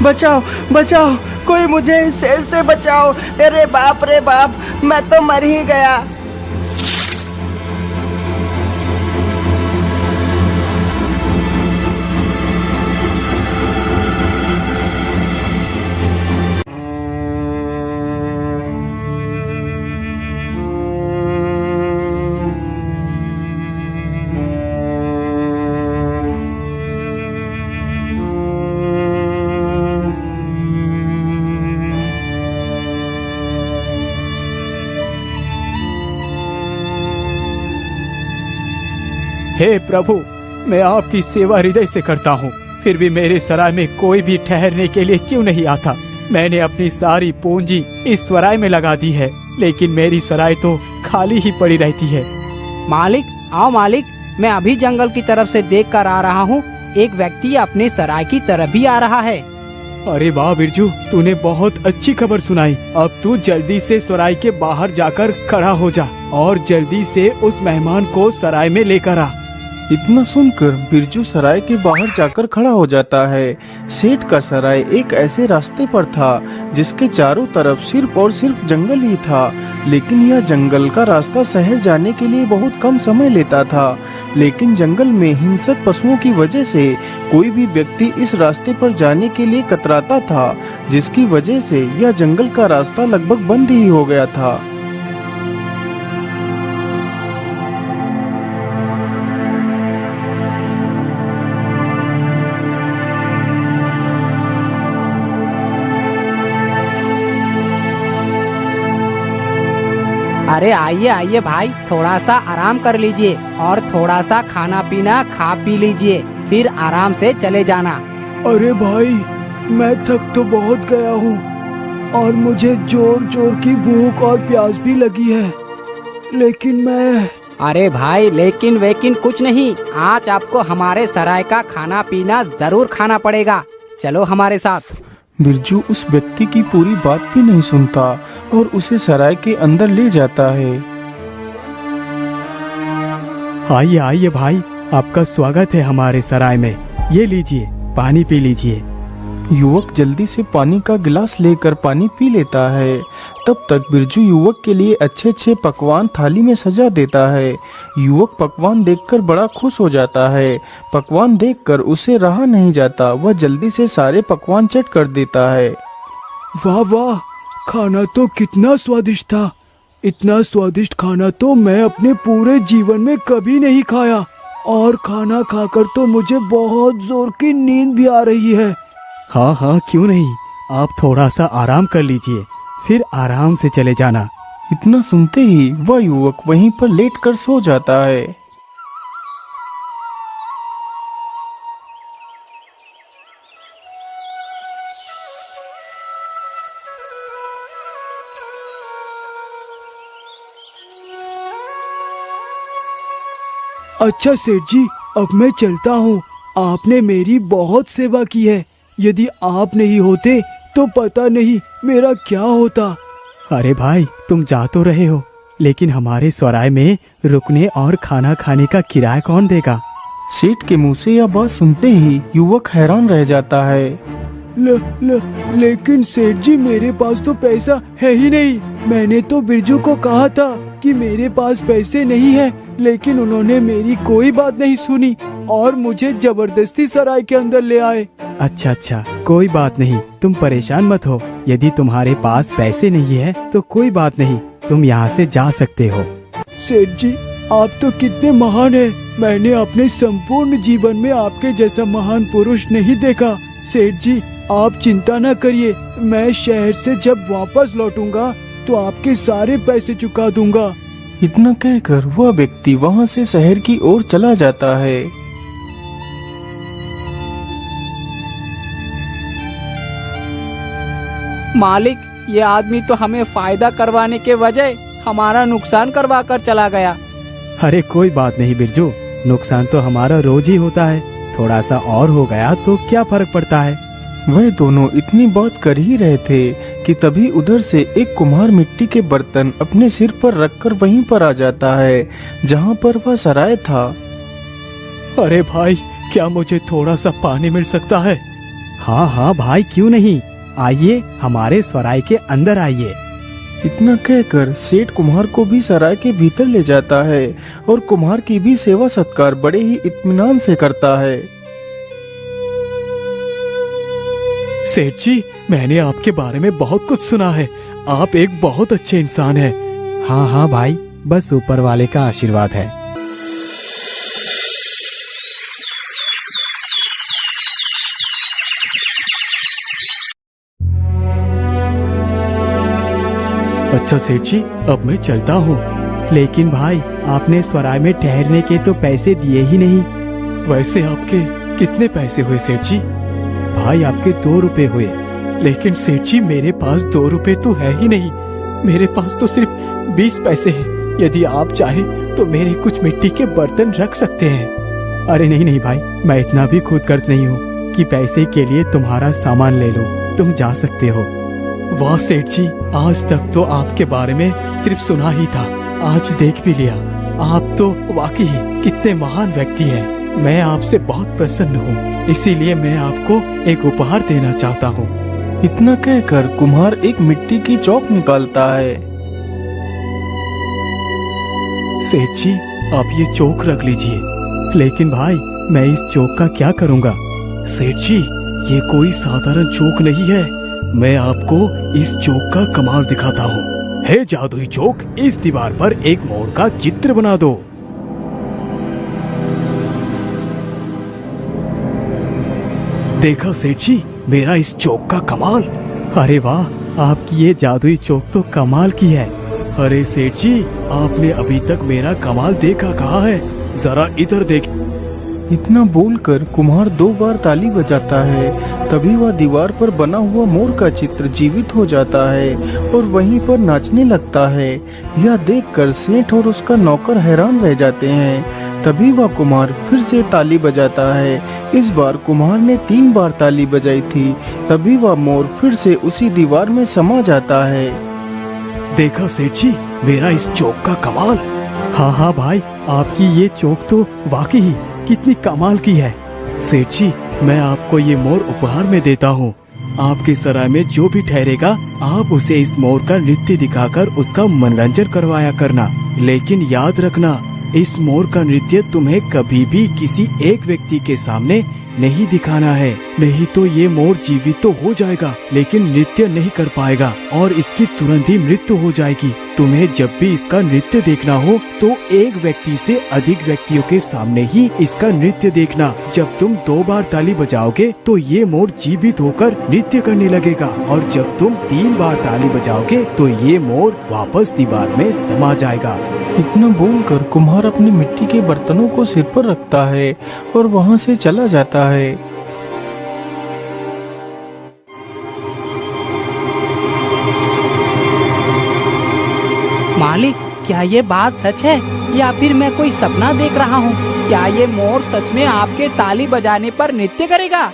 बचाओ बचाओ, कोई मुझे इस शेर से बचाओ। अरे बाप रे बाप, मैं तो मर ही गया। हे प्रभु, मैं आपकी सेवा हृदय से करता हूँ, फिर भी मेरे सराय में कोई भी ठहरने के लिए क्यों नहीं आता? मैंने अपनी सारी पूंजी इस सराय में लगा दी है, लेकिन मेरी सराय तो खाली ही पड़ी रहती है। मालिक, आओ मालिक, मैं अभी जंगल की तरफ से देख कर आ रहा हूँ। एक व्यक्ति अपने सराय की तरफ भी आ रहा है। अरे वाह बिरजू, तूने बहुत अच्छी खबर सुनाई। अब तू जल्दी से सराय के बाहर जाकर खड़ा हो जा और जल्दी से उस मेहमान को सराय में लेकर आ। इतना सुनकर बिरजू सराय के बाहर जाकर खड़ा हो जाता है। सेठ का सराय एक ऐसे रास्ते पर था जिसके चारों तरफ सिर्फ और सिर्फ जंगल ही था, लेकिन यह जंगल का रास्ता शहर जाने के लिए बहुत कम समय लेता था। लेकिन जंगल में हिंसक पशुओं की वजह से कोई भी व्यक्ति इस रास्ते पर जाने के लिए कतराता था, जिसकी वजह से यह जंगल का रास्ता लगभग बंद ही हो गया था। अरे आइए आइए भाई, थोड़ा सा आराम कर लीजिए और थोड़ा सा खाना पीना खा पी लीजिए, फिर आराम से चले जाना। अरे भाई, मैं थक तो बहुत गया हूँ और मुझे जोर जोर की भूख और प्यास भी लगी है, लेकिन मैं... अरे भाई, लेकिन वेकिन कुछ नहीं, आज आपको हमारे सराय का खाना पीना जरूर खाना पड़ेगा। चलो हमारे साथ। बिरजू उस व्यक्ति की पूरी बात भी नहीं सुनता और उसे सराय के अंदर ले जाता है। आइए आइए भाई, आपका स्वागत है हमारे सराय में। ये लीजिए, पानी पी लीजिए। युवक जल्दी से पानी का गिलास लेकर पानी पी लेता है। तब तक बिरजू युवक के लिए अच्छे अच्छे पकवान थाली में सजा देता है। युवक पकवान देखकर बड़ा खुश हो जाता है। पकवान देखकर उसे रहा नहीं जाता, वह जल्दी से सारे पकवान चट कर देता है। वाह वाह, खाना तो कितना स्वादिष्ट था। इतना स्वादिष्ट खाना तो मैं अपने पूरे जीवन में कभी नहीं खाया, और खाना खाकर तो मुझे बहुत जोर की नींद भी आ रही है। हाँ हाँ, क्यों नहीं, आप थोड़ा सा आराम कर लीजिए, फिर आराम से चले जाना। इतना सुनते ही वह युवक वहीं पर लेटकर सो जाता है। अच्छा सेठ जी, अब मैं चलता हूँ। आपने मेरी बहुत सेवा की है। यदि आप नहीं होते तो पता नहीं मेरा क्या होता। अरे भाई, तुम जा तो रहे हो, लेकिन हमारे सराय में रुकने और खाना खाने का किराया कौन देगा? सेठ के मुंह से यह बात सुनते ही युवक हैरान रह जाता है। लेकिन सेठ जी, मेरे पास तो पैसा है ही नहीं। मैंने तो बिरजू को कहा था कि मेरे पास पैसे नहीं है, लेकिन उन्होंने मेरी कोई बात नहीं सुनी और मुझे जबरदस्ती सराय के अंदर ले आए। अच्छा, कोई बात नहीं, तुम परेशान मत हो। यदि तुम्हारे पास पैसे नहीं है तो कोई बात नहीं, तुम यहाँ से जा सकते हो। सेठ जी, आप तो कितने महान हैं। मैंने अपने संपूर्ण जीवन में आपके जैसा महान पुरुष नहीं देखा। सेठ जी, आप चिंता न करिए, मैं शहर से जब वापस लौटूंगा तो आपके सारे पैसे चुका दूंगा। इतना कहकर वह व्यक्ति वहां से शहर की ओर चला जाता है। मालिक, ये आदमी तो हमें फायदा करवाने के वजह हमारा नुकसान करवा कर चला गया। अरे कोई बात नहीं बिरजू, नुकसान तो हमारा रोज ही होता है, थोड़ा सा और हो गया तो क्या फर्क पड़ता है। वह दोनों इतनी बात कर ही रहे थे कि तभी उधर से एक कुम्हार मिट्टी के बर्तन अपने सिर पर रखकर वहीं पर आ जाता है जहां पर वह सराय था। अरे भाई, क्या मुझे थोड़ा सा पानी मिल सकता है? हाँ हाँ भाई, क्यों नहीं, आइए हमारे सराय के अंदर आइए। इतना कहकर सेठ कुम्हार को भी सराय के भीतर ले जाता है और कुम्हार की भी सेवा सत्कार बड़े ही इत्मीनान से करता है। सेठ जी, मैंने आपके बारे में बहुत कुछ सुना है। आप एक बहुत अच्छे इंसान हैं। हाँ हाँ भाई, बस ऊपर वाले का आशीर्वाद है। अच्छा सेठ जी, अब मैं चलता हूँ। लेकिन भाई, आपने सराय में ठहरने के तो पैसे दिए ही नहीं। वैसे आपके कितने पैसे हुए सेठ जी? भाई, आपके 2 रुपए हुए। लेकिन सेठ जी, मेरे पास 2 रुपए तो है ही नहीं। मेरे पास तो सिर्फ 20 पैसे हैं। यदि आप चाहें तो मेरे कुछ मिट्टी के बर्तन रख सकते हैं। अरे नहीं नहीं भाई, मैं इतना भी खुद कर्ज नहीं हूँ कि पैसे के लिए तुम्हारा सामान ले लो। तुम जा सकते हो। वाह सेठ जी, आज तक तो आपके बारे में सिर्फ सुना ही था, आज देख भी लिया। आप तो वाकई कितने महान व्यक्ति हैं। मैं आपसे बहुत प्रसन्न हूँ, इसीलिए मैं आपको एक उपहार देना चाहता हूँ। इतना कहकर कुम्हार एक मिट्टी की चौक निकालता है। सेठ जी, आप ये चौक रख लीजिए। लेकिन भाई, मैं इस चौक का क्या करूँगा? सेठ जी, ये कोई साधारण चौक नहीं है। मैं आपको इस चौक का कमाल दिखाता हूँ। हे जादुई चौक, इस दीवार पर एक मोर का चित्र बना दो। देखा सेठ जी, मेरा इस चौक का कमाल। अरे वाह, आपकी ये जादुई चौक तो कमाल की है। अरे सेठ जी, आपने अभी तक मेरा कमाल देखा कहाँ है? जरा इधर देख। इतना बोलकर कुम्हार 2 बार ताली बजाता है। तभी वह दीवार पर बना हुआ मोर का चित्र जीवित हो जाता है और वहीं पर नाचने लगता है। यह देखकर सेठ और उसका नौकर हैरान रह जाते हैं। तभी वह कुम्हार फिर से ताली बजाता है। इस बार कुम्हार ने 3 बार ताली बजाई थी। तभी वह मोर फिर से उसी दीवार में समा जाता है। देखा सेठ जी, मेरा इस चौक का कमाल। हाँ हाँ भाई, आपकी ये चौक तो वाकई कितनी कमाल की है। सेठ जी, मैं आपको ये मोर उपहार में देता हूँ। आपके सराय में जो भी ठहरेगा, आप उसे इस मोर का नृत्य दिखाकर उसका मनोरंजन करवाया करना। लेकिन याद रखना, इस मोर का नृत्य तुम्हें कभी भी किसी एक व्यक्ति के सामने नहीं दिखाना है, नहीं तो ये मोर जीवित तो हो जाएगा लेकिन नृत्य नहीं कर पाएगा और इसकी तुरंत ही मृत्यु हो जाएगी। तुम्हें जब भी इसका नृत्य देखना हो तो एक व्यक्ति से अधिक व्यक्तियों के सामने ही इसका नृत्य देखना। जब तुम 2 बार ताली बजाओगे तो ये मोर जीवित होकर नृत्य करने लगेगा और जब तुम 3 बार ताली बजाओगे तो ये मोर वापस दीवार में समा जाएगा। इतना बोलकर कुम्हार अपने मिट्टी के बर्तनों को सिर पर रखता है और वहाँ से चला जाता है। मालिक, क्या ये बात सच है या फिर मैं कोई सपना देख रहा हूँ? क्या ये मोर सच में आपके ताली बजाने पर नृत्य करेगा?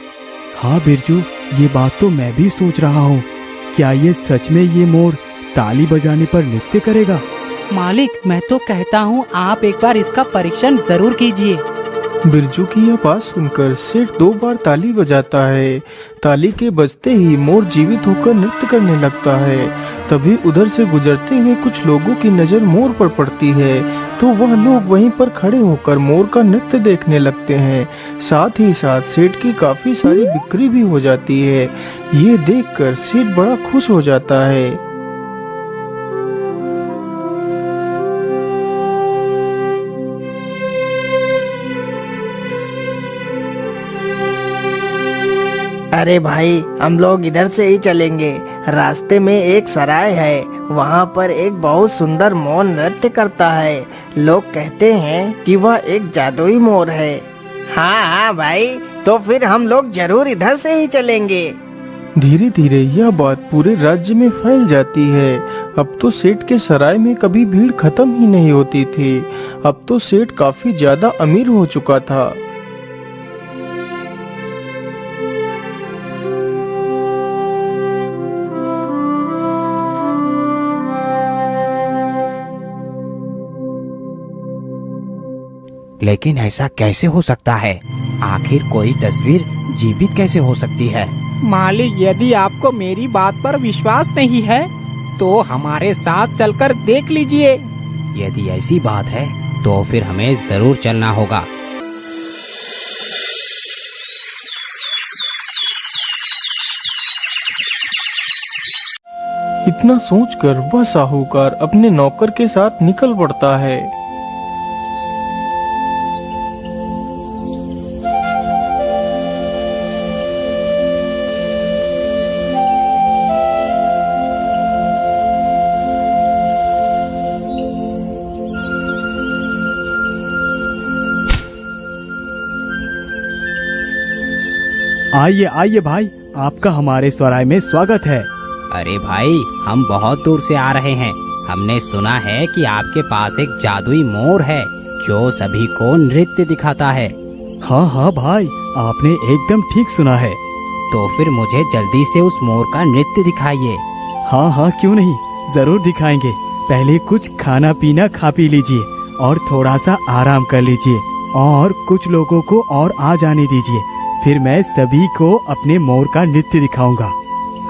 हाँ बिरजू, ये बात तो मैं भी सोच रहा हूँ। क्या ये सच में ये मोर ताली बजाने पर नृत्य करेगा? मालिक, मैं तो कहता हूँ आप एक बार इसका परीक्षण जरूर कीजिए। बिरजू की यह बात सुनकर सेठ 2 बार ताली बजाता है। ताली के बजते ही मोर जीवित होकर नृत्य करने लगता है। तभी उधर से गुजरते हुए कुछ लोगों की नजर मोर पर पड़ती है तो वह लोग वहीं पर खड़े होकर मोर का नृत्य देखने लगते हैं। साथ ही साथ सेठ की काफी सारी बिक्री भी हो जाती है। ये देखकर सेठ बड़ा खुश हो जाता है। अरे भाई, हम लोग इधर से ही चलेंगे। रास्ते में एक सराय है, वहाँ पर एक बहुत सुंदर मोर नृत्य करता है। लोग कहते हैं कि वह एक जादुई मोर है। हाँ हाँ भाई, तो फिर हम लोग जरूर इधर से ही चलेंगे। धीरे धीरे यह बात पूरे राज्य में फैल जाती है। अब तो सेठ के सराय में कभी भीड़ खत्म ही नहीं होती थी। अब तो सेठ काफी ज्यादा अमीर हो चुका था। लेकिन ऐसा कैसे हो सकता है? आखिर कोई तस्वीर जीवित कैसे हो सकती है? मालिक, यदि आपको मेरी बात पर विश्वास नहीं है तो हमारे साथ चलकर देख लीजिए। यदि ऐसी बात है तो फिर हमें जरूर चलना होगा। इतना सोचकर वह साहूकार अपने नौकर के साथ निकल पड़ता है। आइए आइए भाई, आपका हमारे सराय में स्वागत है। अरे भाई, हम बहुत दूर से आ रहे हैं। हमने सुना है कि आपके पास एक जादुई मोर है जो सभी को नृत्य दिखाता है। हाँ हाँ भाई, आपने एकदम ठीक सुना है। तो फिर मुझे जल्दी से उस मोर का नृत्य दिखाइए। हाँ हाँ, क्यों नहीं, जरूर दिखाएंगे। पहले कुछ खाना पीना खा पी लीजिए और थोड़ा सा आराम कर लीजिए और कुछ लोगों को और आ जाने दीजिए, फिर मैं सभी को अपने मोर का नृत्य दिखाऊंगा।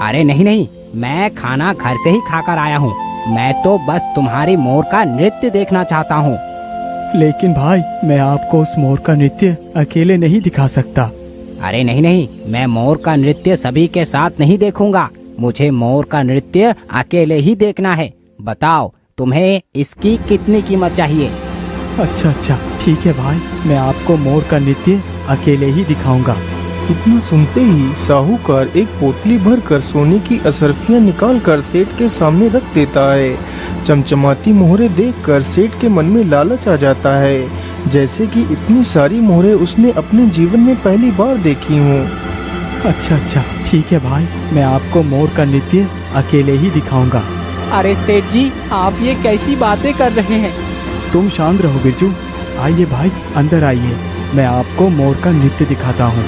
अरे नहीं नहीं, मैं खाना घर से ही खाकर आया हूँ। मैं तो बस तुम्हारी मोर का नृत्य देखना चाहता हूँ। लेकिन भाई, मैं आपको उस मोर का नृत्य अकेले नहीं दिखा सकता। अरे नहीं नहीं, मैं मोर का नृत्य सभी के साथ नहीं देखूंगा। मुझे मोर का नृत्य अकेले ही देखना है। बताओ, तुम्हें इसकी कितनी कीमत चाहिए? अच्छा अच्छा, ठीक है भाई, मैं आपको मोर का नृत्य अकेले ही दिखाऊंगा। इतना सुनते ही साहूकार एक पोटली भरकर सोने की असरफियां निकालकर सेठ के सामने रख देता है। चमचमाती मोहरे देखकर सेठ के मन में लालच आ जाता है, जैसे कि इतनी सारी मोहरे उसने अपने जीवन में पहली बार देखी हों। अच्छा अच्छा, ठीक है भाई, मैं आपको मोर का नृत्य अकेले ही दिखाऊंगा। अरे सेठ जी, आप ये कैसी बातें कर रहे हैं? तुम शांत रहो बिरजू। आइए भाई, अंदर आइए, मैं आपको मोर का नृत्य दिखाता हूँ।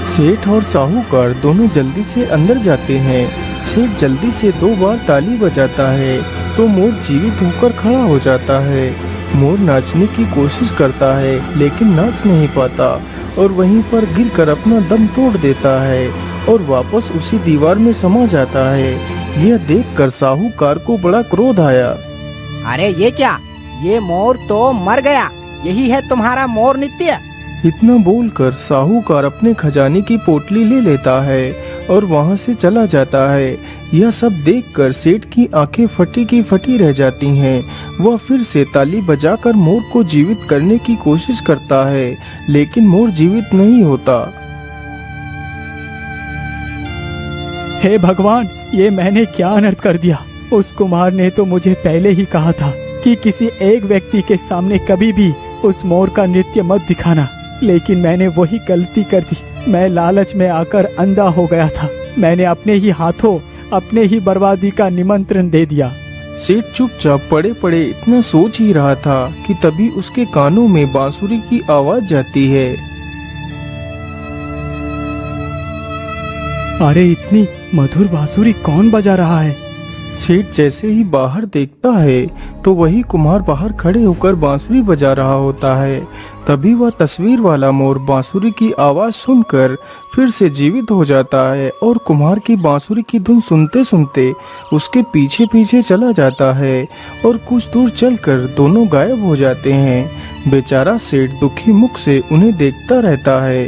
सेठ और साहूकार दोनों जल्दी से अंदर जाते हैं। सेठ जल्दी से 2 बार ताली बजाता है तो मोर जीवित होकर खड़ा हो जाता है। मोर नाचने की कोशिश करता है लेकिन नाच नहीं पाता और वहीं पर गिरकर अपना दम तोड़ देता है और वापस उसी दीवार में समा जाता है। यह देखकर साहूकार को बड़ा क्रोध आया। अरे ये क्या, ये मोर तो मर गया। यही है तुम्हारा मोर नृत्य? इतना बोलकर साहूकार अपने खजाने की पोटली ले लेता है और वहां से चला जाता है। यह सब देखकर सेठ की आंखें फटी की फटी रह जाती हैं। वह फिर से ताली बजाकर मोर को जीवित करने की कोशिश करता है लेकिन मोर जीवित नहीं होता। हे भगवान, ये मैंने क्या अनर्थ कर दिया। उस कुम्हार ने तो मुझे पहले ही कहा था कि किसी एक व्यक्ति के सामने कभी भी उस मोर का नृत्य मत दिखाना, लेकिन मैंने वही गलती कर दी। मैं लालच में आकर अंधा हो गया था। मैंने अपने ही हाथों अपने ही बर्बादी का निमंत्रण दे दिया। सेठ चुपचाप पड़े पड़े इतना सोच ही रहा था कि तभी उसके कानों में बांसुरी की आवाज जाती है। अरे, इतनी मधुर बांसुरी कौन बजा रहा है? सेठ जैसे ही बाहर देखता है तो वही कुम्हार बाहर खड़े होकर बांसुरी बजा रहा होता है। तभी वह तस्वीर वाला मोर बांसुरी की आवाज सुनकर फिर से जीवित हो जाता है और कुम्हार की बांसुरी की धुन सुनते सुनते उसके पीछे पीछे चला जाता है और कुछ दूर चलकर दोनों गायब हो जाते हैं। बेचारा सेठ दुखी मुख से उन्हें देखता रहता है।